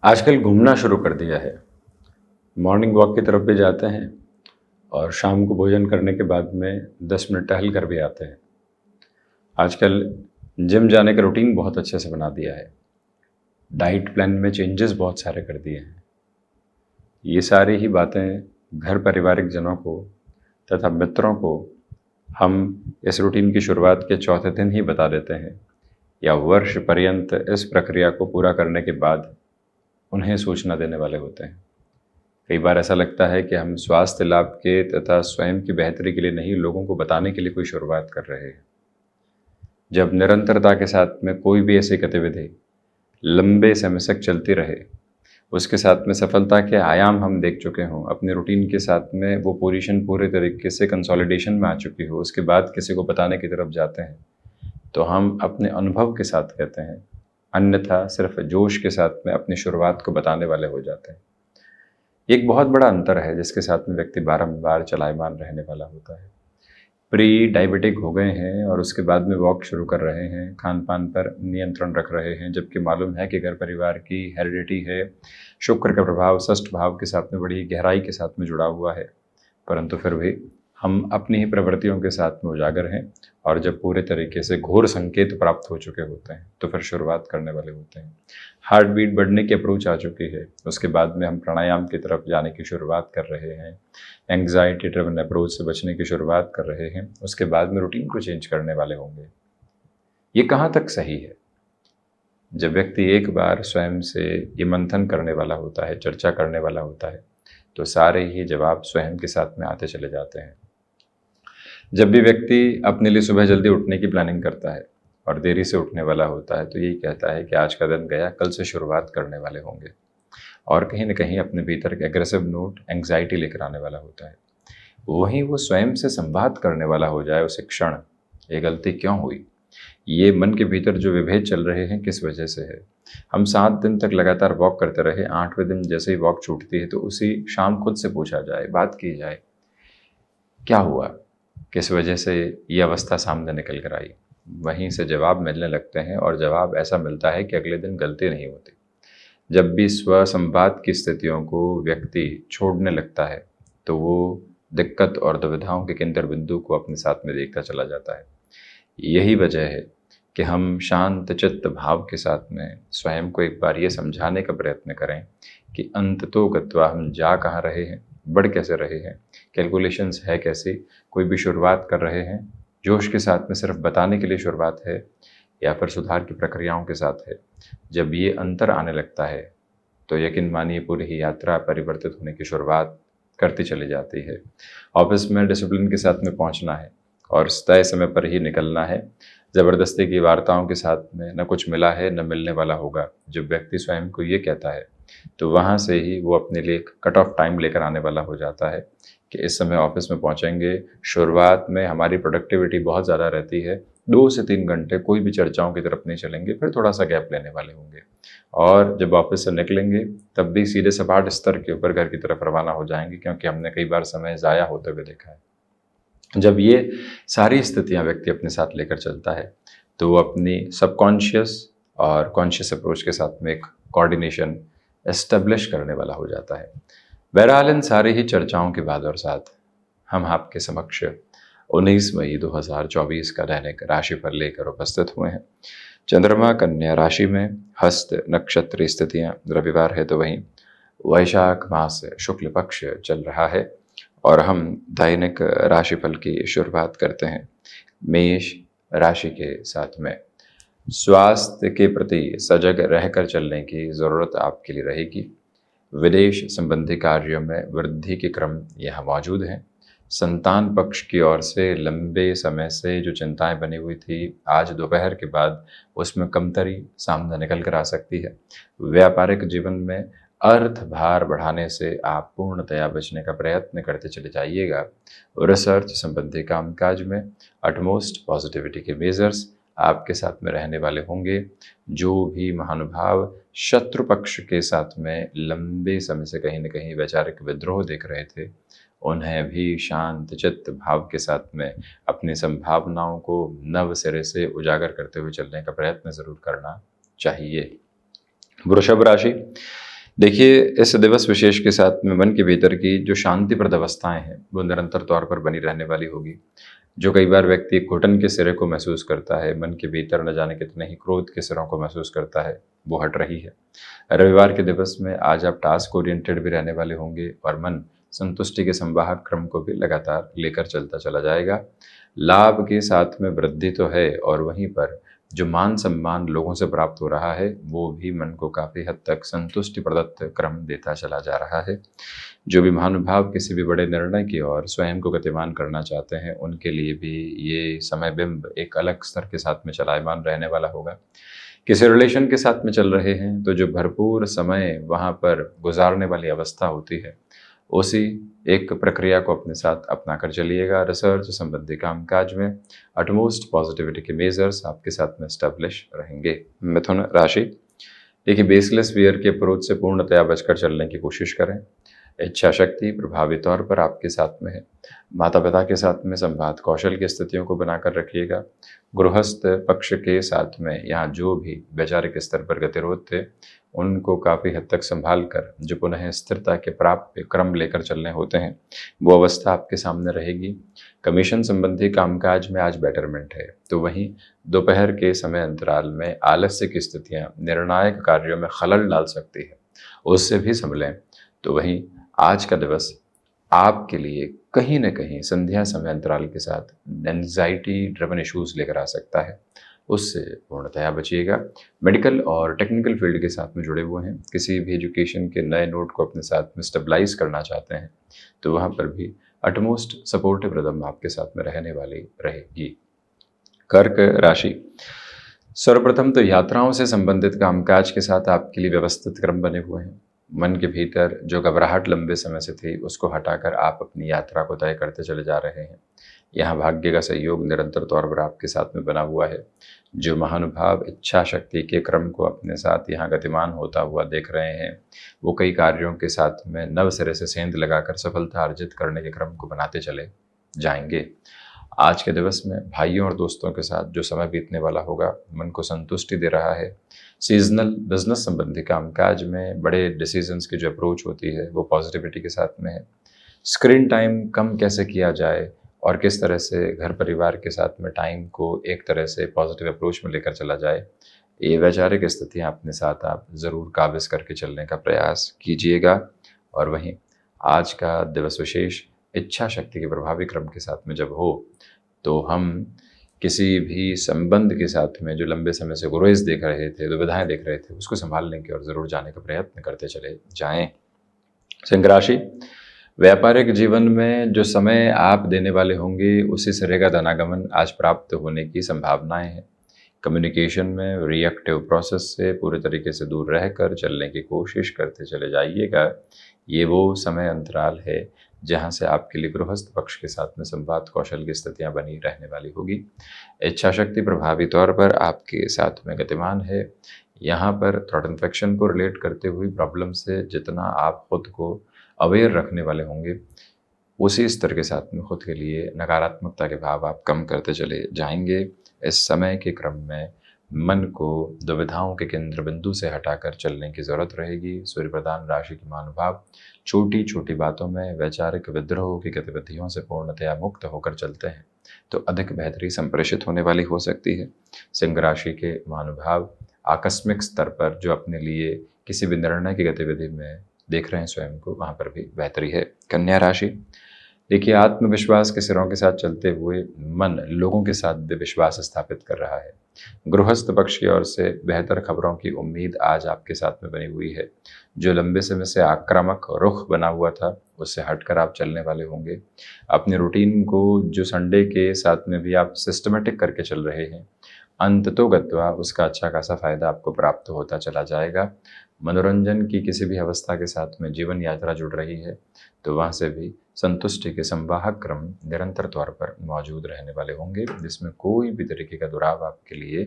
आजकल घूमना शुरू कर दिया है। मॉर्निंग वॉक की तरफ भी जाते हैं और शाम को भोजन करने के बाद में 10 मिनट टहल कर भी आते हैं। आजकल जिम जाने का रूटीन बहुत अच्छे से बना दिया है। डाइट प्लान में चेंजेस बहुत सारे कर दिए हैं। ये सारी ही बातें घर पारिवारिक जनों को तथा मित्रों को हम इस रूटीन की शुरुआत के चौथे दिन ही बता देते हैं या वर्ष पर्यंत इस प्रक्रिया को पूरा करने के बाद उन्हें सूचना देने वाले होते हैं। कई बार ऐसा लगता है कि हम स्वास्थ्य लाभ के तथा स्वयं की बेहतरी के लिए नहीं, लोगों को बताने के लिए कोई शुरुआत कर रहे हैं। जब निरंतरता के साथ में कोई भी ऐसी गतिविधि लंबे समय तक चलती रहे, उसके साथ में सफलता के आयाम हम देख चुके हों, अपने रूटीन के साथ में वो पोजीशन पूरे तरीके से कंसोलिडेशन में आ चुकी हो, उसके बाद किसी को बताने की तरफ जाते हैं तो हम अपने अनुभव के साथ कहते हैं, अन्यथा सिर्फ जोश के साथ में अपनी शुरुआत को बताने वाले हो जाते हैं। एक बहुत बड़ा अंतर है जिसके साथ में व्यक्ति बारंबार चलायमान रहने वाला होता है। प्री डायबिटिक हो गए हैं और उसके बाद में वॉक शुरू कर रहे हैं, खान पान पर नियंत्रण रख रहे हैं, जबकि मालूम है कि घर परिवार की हेरिडिटी है, शुक्र का प्रभाव षष्ठ भाव के साथ में बड़ी गहराई के साथ में जुड़ा हुआ है, परंतु फिर भी हम अपनी ही प्रवृत्तियों के साथ में उजागर हैं और जब पूरे तरीके से घोर संकेत प्राप्त हो चुके होते हैं तो फिर शुरुआत करने वाले होते हैं। हार्ट बीट बढ़ने की अप्रोच आ चुकी है, उसके बाद में हम प्राणायाम की तरफ जाने की शुरुआत कर रहे हैं, एंग्जाइटी ड्रिवन अप्रोच से बचने की शुरुआत कर रहे हैं, उसके बाद में रूटीन को चेंज करने वाले होंगे। ये कहाँ तक सही है? जब व्यक्ति एक बार स्वयं से ये मंथन करने वाला होता है, चर्चा करने वाला होता है, तो सारे ही जवाब स्वयं के साथ में आते चले जाते हैं। जब भी व्यक्ति अपने लिए सुबह जल्दी उठने की प्लानिंग करता है और देरी से उठने वाला होता है तो यही कहता है कि आज का दिन गया, कल से शुरुआत करने वाले होंगे, और कहीं ना कहीं अपने भीतर के एग्रेसिव नोट एंग्जाइटी लेकर आने वाला होता है। वहीं वो स्वयं से संवाद करने वाला हो जाए उसी क्षण, ये गलती क्यों हुई, ये मन के भीतर जो विभेद चल रहे हैं किस वजह से है। हम 7 दिन तक लगातार वॉक करते रहे, 8वें दिन जैसे ही वॉक छूटती है तो उसी शाम खुद से पूछा जाए, बात की जाए, क्या हुआ, किस वजह से ये अवस्था सामने निकल कर आई। वहीं से जवाब मिलने लगते हैं और जवाब ऐसा मिलता है कि अगले दिन गलती नहीं होती। जब भी स्व संवाद की स्थितियों को व्यक्ति छोड़ने लगता है तो वो दिक्कत और दुविधाओं के केंद्र बिंदु को अपने साथ में देखता चला जाता है। यही वजह है कि हम शांत चित्त भाव के साथ में स्वयं को एक बार ये समझाने का प्रयत्न करें कि अंततो गत्वा हम जा कहाँ रहे हैं, बढ़ कैसे रहे हैं, कैलकुलेशंस है कैसी, कोई भी शुरुआत कर रहे हैं जोश के साथ में सिर्फ बताने के लिए शुरुआत है या फिर सुधार की प्रक्रियाओं के साथ है। जब ये अंतर आने लगता है तो यकीन मानिए पूरी ही यात्रा परिवर्तित होने की शुरुआत करती चली जाती है। ऑफिस में डिसिप्लिन के साथ में पहुंचना है और तय समय पर ही निकलना है। ज़बरदस्ती की वार्ताओं के साथ में न कुछ मिला है न मिलने वाला होगा। जब व्यक्ति स्वयं को ये कहता है तो वहाँ से ही वो अपने लिए एक कट ऑफ टाइम लेकर आने वाला हो जाता है कि इस समय ऑफिस में पहुँचेंगे। शुरुआत में हमारी प्रोडक्टिविटी बहुत ज़्यादा रहती है, 2 से 3 घंटे कोई भी चर्चाओं की तरफ नहीं चलेंगे, फिर थोड़ा सा गैप लेने वाले होंगे और जब ऑफिस से निकलेंगे तब भी सीधे सपाट स्तर के ऊपर घर की तरफ रवाना हो जाएंगे, क्योंकि हमने कई बार समय ज़ाया होते हुए देखा है। जब ये सारी स्थितियां व्यक्ति अपने साथ लेकर चलता है तो वो अपनी सबकॉन्शियस और कॉन्शियस अप्रोच के साथ में एक कोऑर्डिनेशन एस्टेब्लिश करने वाला हो जाता है। बहरहाल इन सारी ही चर्चाओं के बाद और साथ हम आपके समक्ष 19 मई 2024 का दैनिक राशिफल लेकर उपस्थित हुए हैं। चंद्रमा कन्या राशि में, हस्त नक्षत्र स्थितियां, रविवार है तो वहीं वैशाख मास शुक्ल पक्ष चल रहा है और हम दैनिक राशिफल की शुरुआत करते हैं मेष राशि के साथ में। स्वास्थ्य के प्रति सजग रहकर चलने की ज़रूरत आपके लिए रहेगी। विदेश संबंधी कार्यों में वृद्धि के क्रम यहाँ मौजूद हैं। संतान पक्ष की ओर से लंबे समय से जो चिंताएं बनी हुई थी, आज दोपहर के बाद उसमें कमतरी सामने निकल कर आ सकती है। व्यापारिक जीवन में अर्थ भार बढ़ाने से आप पूर्णतया बचने का प्रयत्न करते चले जाइएगा। रिसर्च संबंधी कामकाज में अटमोस्ट पॉजिटिविटी के मेजर्स आपके साथ में रहने वाले होंगे। जो भी महानुभाव शत्रु पक्ष के साथ में लंबे समय से कहीं न कहीं वैचारिक विद्रोह देख रहे थे, उन्हें भी शांत चित्त भाव के साथ में अपनी संभावनाओं को नव सिरे से उजागर करते हुए चलने का प्रयत्न जरूर करना चाहिए। वृषभ राशि, देखिए, इस दिवस विशेष के साथ में मन के भीतर की जो शांतिप्रद अवस्थाएँ हैं, वो निरंतर तौर पर बनी रहने वाली होगी। जो कई बार व्यक्ति घुटन के सिरे को महसूस करता है, मन के भीतर न जाने कितने ही क्रोध के सिरों को महसूस करता है, वो हट रही है। रविवार के दिवस में आज आप टास्क ओरिएंटेड भी रहने वाले होंगे और मन संतुष्टि के संवाहक क्रम को भी लगातार लेकर चलता चला जाएगा। लाभ के साथ में वृद्धि तो है और वहीं पर जो मान-सम्मान लोगों से प्राप्त हो रहा है, वो भी मन को काफ़ी हद तक संतुष्टि प्रदत्त क्रम देता चला जा रहा है। जो भी महानुभाव किसी भी बड़े निर्णय की ओर स्वयं को गतिमान करना चाहते हैं, उनके लिए भी ये समय बिंब एक अलग स्तर के साथ में चलायमान रहने वाला होगा। किसी रिलेशन के साथ में चल रहे हैं, तो जो भरपूर समय वहाँ पर गुज़ारने वाली अवस्था होती है, उसी एक प्रक्रिया को अपने साथ अपना कर चलिएगा। रिसर्च संबंधी कामकाज में अटमोस्ट पॉजिटिविटी के मेजर्स आपके साथ में एस्टेब्लिश रहेंगे। मिथुन राशि, देखिए बेसलेस फियर के अप्रोच से पूर्णतया बचकर चलने की कोशिश करें। इच्छा शक्ति प्रभावी तौर पर आपके साथ में है। माता पिता के साथ में संवाद कौशल की स्थितियों को बनाकर रखिएगा। गृहस्थ पक्ष के साथ में यहाँ जो भी वैचारिक स्तर पर गतिरोध थे, उनको काफ़ी हद तक संभाल कर जो पुनः स्थिरता के प्राप्त क्रम लेकर चलने होते हैं, वो अवस्था आपके सामने रहेगी। कमीशन संबंधी कामकाज में आज बेटरमेंट है, तो वहीं दोपहर के समय अंतराल में आलस्य की स्थितियाँ निर्णायक कार्यों में खलल डाल सकती है, उससे भी संभलें। तो वहीं आज का दिवस आपके लिए कहीं न कहीं संध्या समय अंतराल के साथ एंग्जाइटी ड्रिवन इश्यूज़ लेकर आ सकता है, उससे पूर्णतया बचिएगा। मेडिकल और टेक्निकल फील्ड के साथ में जुड़े हुए हैं, किसी भी एजुकेशन के नए नोट को अपने साथ में स्टेबलाइज़ करना चाहते हैं, तो वहाँ पर भी अटमोस्ट सपोर्टिव रिदम आपके साथ में रहने वाली रहेगी। कर्क राशि, सर्वप्रथम तो यात्राओं से संबंधित कामकाज के साथ आपके लिए व्यवस्थित क्रम बने हुए हैं। मन के भीतर जो घबराहट लंबे समय से थी, उसको हटाकर आप अपनी यात्रा को तय करते चले जा रहे हैं। यहाँ भाग्य का सहयोग निरंतर तौर पर आपके साथ में बना हुआ है। जो महानुभाव इच्छा शक्ति के क्रम को अपने साथ यहाँ गतिमान होता हुआ देख रहे हैं, वो कई कार्यों के साथ में नव सिरे से सेंध लगाकर सफलता अर्जित करने के क्रम को बनाते चले जाएंगे। आज के दिवस में भाइयों और दोस्तों के साथ जो समय बीतने वाला होगा, मन को संतुष्टि दे रहा है। सीजनल बिजनेस संबंधी कामकाज में बड़े डिसीजंस की जो अप्रोच होती है, वो पॉजिटिविटी के साथ में है। स्क्रीन टाइम कम कैसे किया जाए और किस तरह से घर परिवार के साथ में टाइम को एक तरह से पॉजिटिव अप्रोच में लेकर चला जाए, ये वैचारिक स्थितियाँ अपने साथ आप ज़रूर काबिज़ करके चलने का प्रयास कीजिएगा। और वहीं आज का दिवस विशेष इच्छा शक्ति के प्रभावी क्रम के साथ में जब हो, तो हम किसी भी संबंध के साथ में जो लंबे समय से गुरेज देख रहे थे, दुविधाएं देख रहे थे, उसको संभालने की और ज़रूर जाने का प्रयत्न करते चले जाएं। सिंह राशि, व्यापारिक जीवन में जो समय आप देने वाले होंगे, उसी सिरे का धनागमन आज प्राप्त होने की संभावनाएं हैं। कम्युनिकेशन में रिएक्टिव प्रोसेस से पूरे तरीके से दूर रहकर चलने की कोशिश करते चले जाइएगा। ये वो समय अंतराल है जहाँ से आपके लिए गृहस्थ पक्ष के साथ में संवाद कौशल की स्थितियाँ बनी रहने वाली होगी। इच्छा शक्ति प्रभावी तौर पर आपके साथ में गतिमान है। यहाँ पर थ्रोट इन्फेक्शन को रिलेट करते हुए प्रॉब्लम से जितना आप खुद को अवेयर रखने वाले होंगे, उसी स्तर के साथ में खुद के लिए नकारात्मकता के भाव आप कम करते चले जाएंगे। इस समय के क्रम में मन को दुविधाओं के केंद्र बिंदु से हटाकर चलने की जरूरत रहेगी। सूर्य प्रधान राशि के महानुभाव छोटी छोटी बातों में वैचारिक विद्रोह की गतिविधियों से पूर्णतया मुक्त होकर चलते हैं, तो अधिक बेहतरी संप्रेषित होने वाली हो सकती है। सिंह राशि के महानुभाव आकस्मिक स्तर पर जो अपने लिए किसी भी निर्णय की गतिविधि में देख रहे हैं स्वयं को, वहाँ पर भी बेहतरी है। कन्या राशि, देखिए आत्मविश्वास के सिरों के साथ चलते हुए मन लोगों के साथ भी विश्वास स्थापित कर रहा है। गृहस्थ पक्ष की ओर से बेहतर खबरों की उम्मीद आज आपके साथ में बनी हुई है। जो लंबे समय से आक्रामक रुख बना हुआ था, उससे हटकर आप चलने वाले होंगे। अपने रूटीन को जो संडे के साथ में भी आप सिस्टमेटिक करके चल रहे हैं, अंततोगत्वा उसका अच्छा खासा फायदा आपको प्राप्त होता चला जाएगा। मनोरंजन की किसी भी अवस्था के साथ में जीवन यात्रा जुड़ रही है, तो वहाँ से भी संतुष्टि के संवाहक क्रम निरंतर तौर पर मौजूद रहने वाले होंगे, जिसमें कोई भी तरीके का दुराव आपके लिए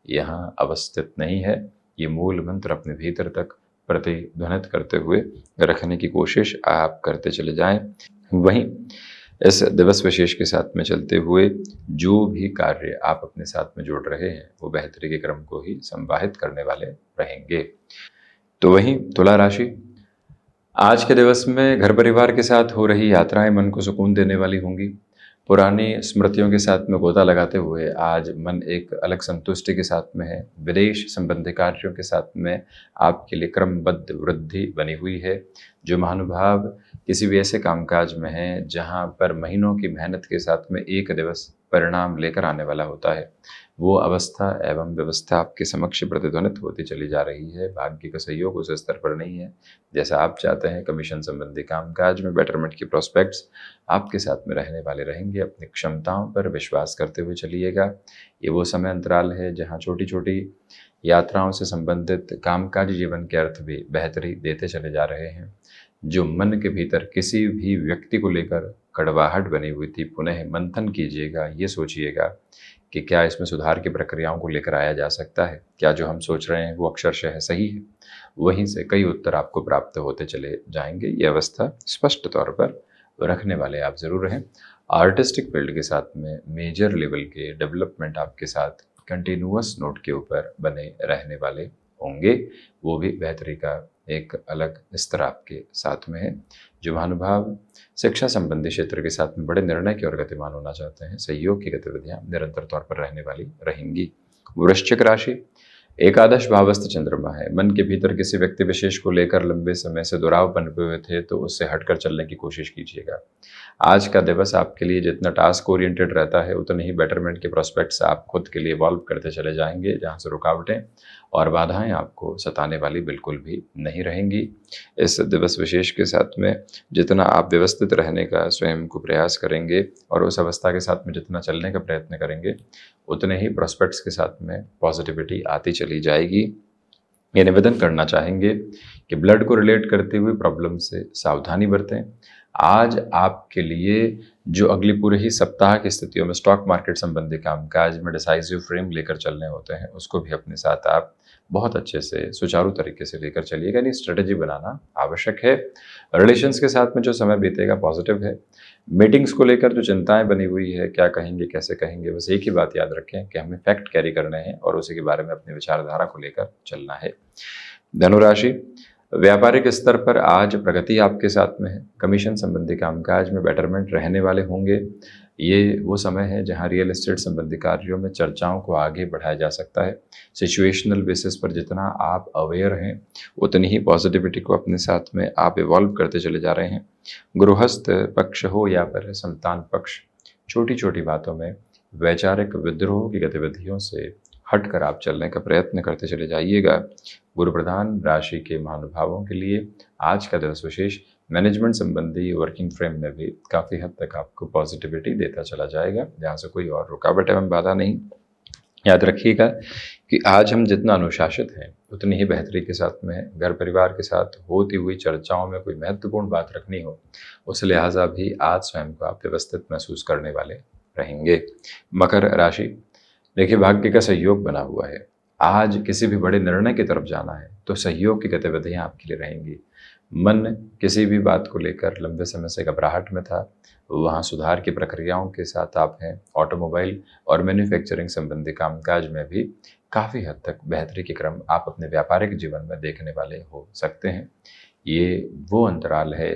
यहाँ अवस्थित नहीं है। ये मूल मंत्र अपने भीतर तक प्रतिध्वनित करते हुए रखने की कोशिश आप करते चले जाएं। वहीं इस दिवस विशेष के साथ में चलते हुए जो भी कार्य आप अपने साथ में जोड़ रहे हैं, वो बेहतरी के क्रम को ही संवाहित करने वाले रहेंगे। तो वहीं तुला राशि, आज के दिवस में घर परिवार के साथ हो रही यात्राएं मन को सुकून देने वाली होंगी। पुरानी स्मृतियों के साथ में गोता लगाते हुए आज मन एक अलग संतुष्टि के साथ में है। विदेश संबंधी कार्यों के साथ में आपके लिए क्रमबद्ध वृद्धि बनी हुई है। जो महानुभाव किसी भी ऐसे कामकाज में हैं जहां पर महीनों की मेहनत के साथ में एक दिवस परिणाम लेकर आने वाला होता है, वो अवस्था एवं व्यवस्था आपके समक्ष प्रतिध्वनित होती चली जा रही है। भाग्य का सहयोग उस स्तर पर नहीं है जैसा आप चाहते हैं। कमीशन संबंधी कामकाज में बेटरमेंट की प्रोस्पेक्ट्स आपके साथ में रहने वाले रहेंगे। अपनी क्षमताओं पर विश्वास करते हुए चलिएगा। ये वो समय अंतराल है जहाँ छोटी छोटी यात्राओं से संबंधित कामकाजी जीवन के अर्थ भी बेहतरी देते चले जा रहे हैं। जो मन के भीतर किसी भी व्यक्ति को लेकर कड़वाहट बनी हुई थी, पुनः मंथन कीजिएगा। ये सोचिएगा कि क्या इसमें सुधार की प्रक्रियाओं को लेकर आया जा सकता है, क्या जो हम सोच रहे हैं वो अक्षरशः सही है। वहीं से कई उत्तर आपको प्राप्त होते चले जाएंगे। ये अवस्था स्पष्ट तौर पर रखने वाले आप जरूर रहें। आर्टिस्टिक फील्ड के साथ में मेजर लेवल के डेवलपमेंट आपके साथ कंटिन्यूअस नोट के ऊपर बने रहने वाले होंगे। वो भी बेहतरी का एक अलग स्तर आपके साथ में है। जो महानुभाव शिक्षा संबंधी क्षेत्र के साथ में बड़े निर्णय की ओर गतिमान होना चाहते हैं, सहयोग की गतिविधियां निरंतर तौर पर रहने वाली रहेंगी। वृश्चिक राशि, एकादश भावस्थ चंद्रमा है। मन के भीतर किसी व्यक्ति विशेष को लेकर लंबे समय से दुराव बने हुए थे तो उससे हटकर चलने की कोशिश कीजिएगा। आज का दिवस आपके लिए जितना टास्क ओरिएंटेड रहता है उतने ही बेटरमेंट के प्रोस्पेक्ट्स आप खुद के लिए इवॉल्व करते चले जाएंगे, जहाँ से रुकावटें और बाधाएं आपको सताने वाली बिल्कुल भी नहीं रहेंगी। इस दिवस विशेष के साथ में जितना आप व्यवस्थित रहने का स्वयं को प्रयास करेंगे और उस अवस्था के साथ में जितना चलने का प्रयत्न करेंगे, उतने ही प्रोस्पेक्ट्स के साथ में पॉजिटिविटी आती चली जाएगी। ये निवेदन करना चाहेंगे कि ब्लड को रिलेट करते हुए प्रॉब्लम से सावधानी बरतें। आज आपके लिए जो अगली पूरे ही सप्ताह की स्थितियों में स्टॉक मार्केट संबंधी कामकाज में डिसाइसिव फ्रेम लेकर चलने होते हैं, उसको भी अपने साथ आप बहुत अच्छे से सुचारू तरीके से लेकर चलिएगा। यानी स्ट्रेटजी बनाना आवश्यक है। रिलेशंस के साथ में जो समय बीतेगा पॉजिटिव है। मीटिंग्स को लेकर जो चिंताएं बनी हुई है, क्या कहेंगे कैसे कहेंगे, बस एक ही बात याद रखें कि हमें फैक्ट कैरी करने हैं और उसी के बारे में अपनी विचारधारा को लेकर चलना है। धनुराशि, व्यापारिक स्तर पर आज प्रगति आपके साथ में है। कमीशन संबंधी कामकाज में बेटरमेंट रहने वाले होंगे। ये वो समय है जहां रियल एस्टेट संबंधी कार्यों में चर्चाओं को आगे बढ़ाया जा सकता है। सिचुएशनल बेसिस पर जितना आप अवेयर हैं उतनी ही पॉजिटिविटी को अपने साथ में आप इवॉल्व करते चले जा रहे हैं। गृहस्थ पक्ष हो या फिर संतान पक्ष, छोटी छोटी बातों में वैचारिक विद्रोह की गतिविधियों से हटकर आप चलने का प्रयत्न करते चले जाइएगा। गुरु प्रधान राशि के महानुभावों के लिए आज का दिवस विशेष मैनेजमेंट संबंधी वर्किंग फ्रेम में भी काफ़ी हद तक आपको पॉजिटिविटी देता चला जाएगा, जहाँ से कोई और रुकावट एवं बाधा नहीं। याद रखिएगा कि आज हम जितना अनुशासित हैं उतनी ही बेहतरी के साथ में है। घर परिवार के साथ होती हुई चर्चाओं में कोई महत्वपूर्ण बात रखनी हो, उस लिहाजा भी आज स्वयं को आप व्यवस्थित महसूस करने वाले रहेंगे। मकर राशि, देखिए भाग्य का सहयोग बना हुआ है। आज किसी भी बड़े निर्णय की तरफ जाना है तो सहयोग की गतिविधियां आपके लिए रहेंगी। मन किसी भी बात को लेकर लंबे समय से घबराहट में था, वहाँ सुधार की प्रक्रियाओं के साथ आप हैं। ऑटोमोबाइल और मैन्युफैक्चरिंग संबंधी कामकाज में भी काफ़ी हद तक बेहतरी के क्रम आप अपने व्यापारिक जीवन में देखने वाले हो सकते हैं। ये वो अंतराल है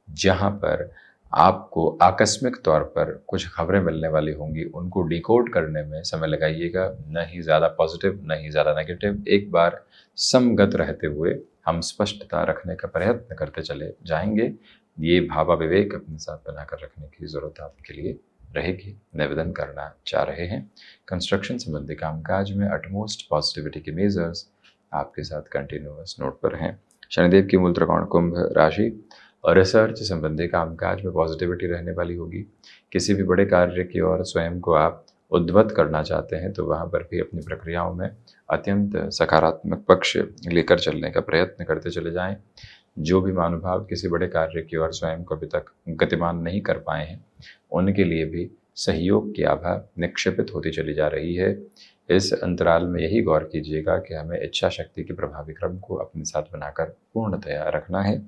जहाँ पर आपको आकस्मिक तौर पर कुछ खबरें मिलने वाली होंगी, उनको डिकोड करने में समय लगाइएगा। न ही ज़्यादा पॉजिटिव न ही ज़्यादा नेगेटिव, एक बार समगत रहते हुए हम स्पष्टता रखने का प्रयत्न करते चले जाएंगे। ये भावा विवेक अपने साथ बनाकर रखने की ज़रूरत आपके लिए रहेगी। निवेदन करना चाह रहे हैं कंस्ट्रक्शन संबंधी कामकाज में अटमोस्ट पॉजिटिविटी के मेजर्स आपके साथ कंटिन्यूअस नोट पर हैं। शनिदेव की मूल त्रिकोण कुंभ राशि और रिसर्च संबंधी कामकाज में पॉजिटिविटी रहने वाली होगी। किसी भी बड़े कार्य की ओर स्वयं को आप उद्वत करना चाहते हैं तो वहाँ पर भी अपनी प्रक्रियाओं में अत्यंत सकारात्मक पक्ष लेकर चलने का प्रयत्न करते चले जाएं। जो भी महानुभाव किसी बड़े कार्य की ओर स्वयं को अभी तक गतिमान नहीं कर पाए हैं, उनके लिए भी सहयोग की आभा निक्षेपित होती चली जा रही है। इस अंतराल में यही गौर कीजिएगा कि हमें इच्छा शक्ति के प्रभावी क्रम को अपने साथ बनाकर पूर्णतया रखना है।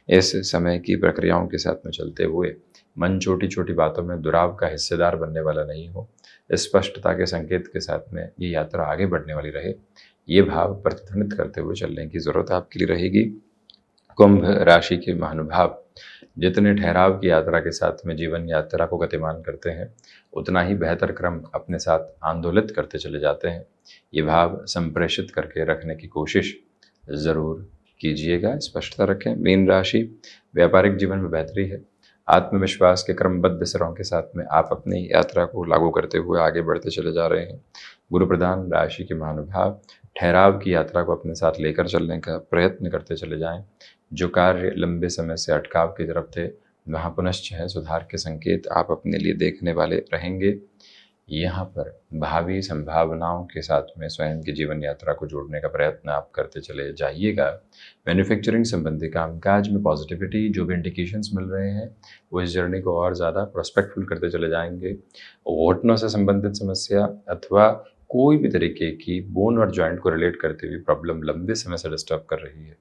इस समय की प्रक्रियाओं के साथ में चलते हुए मन छोटी छोटी बातों में दुराव का हिस्सेदार बनने वाला नहीं हो। स्पष्टता के संकेत के साथ में ये यात्रा आगे बढ़ने वाली रहे। ये भाव प्रतिध्वनित करते हुए चलने की ज़रूरत आपके लिए रहेगी। कुंभ राशि के महानुभाव जितने ठहराव की यात्रा के साथ में जीवन यात्रा को गतिमान करते हैं, उतना ही बेहतर क्रम अपने साथ आंदोलित करते चले जाते हैं। ये भाव संप्रेषित करके रखने की कोशिश ज़रूर कीजिएगा, स्पष्टता रखें। मीन राशि, व्यापारिक जीवन में बेहतरी है। आत्मविश्वास के क्रमबद्ध सिरों के साथ में आप अपनी यात्रा को लागू करते हुए आगे बढ़ते चले जा रहे हैं। गुरु प्रधान राशि के महानुभाव ठहराव की यात्रा को अपने साथ लेकर चलने का प्रयत्न करते चले जाएं। जो कार्य लंबे समय से अटकाव की तरफ थे, वहाँ पुनश्च है सुधार के संकेत आप अपने लिए देखने वाले रहेंगे। यहाँ पर भावी संभावनाओं के साथ में स्वयं की जीवन यात्रा को जोड़ने का प्रयत्न आप करते चले जाइएगा। मैन्युफैक्चरिंग संबंधी कामकाज में पॉजिटिविटी, जो भी इंडिकेशंस मिल रहे हैं, वो इस जर्नी को और ज़्यादा प्रोस्पेक्टफुल करते चले जाएंगे। घुटनों से संबंधित समस्या अथवा कोई भी तरीके की बोन और जॉइंट को रिलेट करती हुई प्रॉब्लम लंबे समय से डिस्टर्ब कर रही है,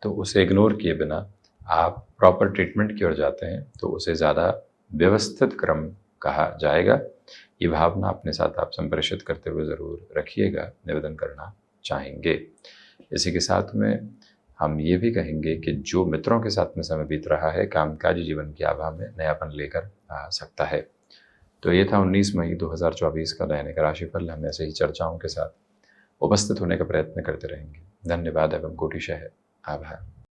तो उसे इग्नोर किए बिना आप प्रॉपर ट्रीटमेंट की ओर जाते हैं, तो उसे ज़्यादा व्यवस्थित क्रम कहा जाएगा। ये भावना अपने साथ आप संप्रेषित करते हुए ज़रूर रखिएगा, निवेदन करना चाहेंगे। इसी के साथ में हम ये भी कहेंगे कि जो मित्रों के साथ में समय बीत रहा है, कामकाजी जीवन की आभा में नयापन लेकर आ सकता है। तो ये था 19 मई 2024 का दैनिक राशिफल। हम ऐसे ही चर्चाओं के साथ उपस्थित होने का प्रयत्न करते रहेंगे। धन्यवाद एवं कोटिशः आभार।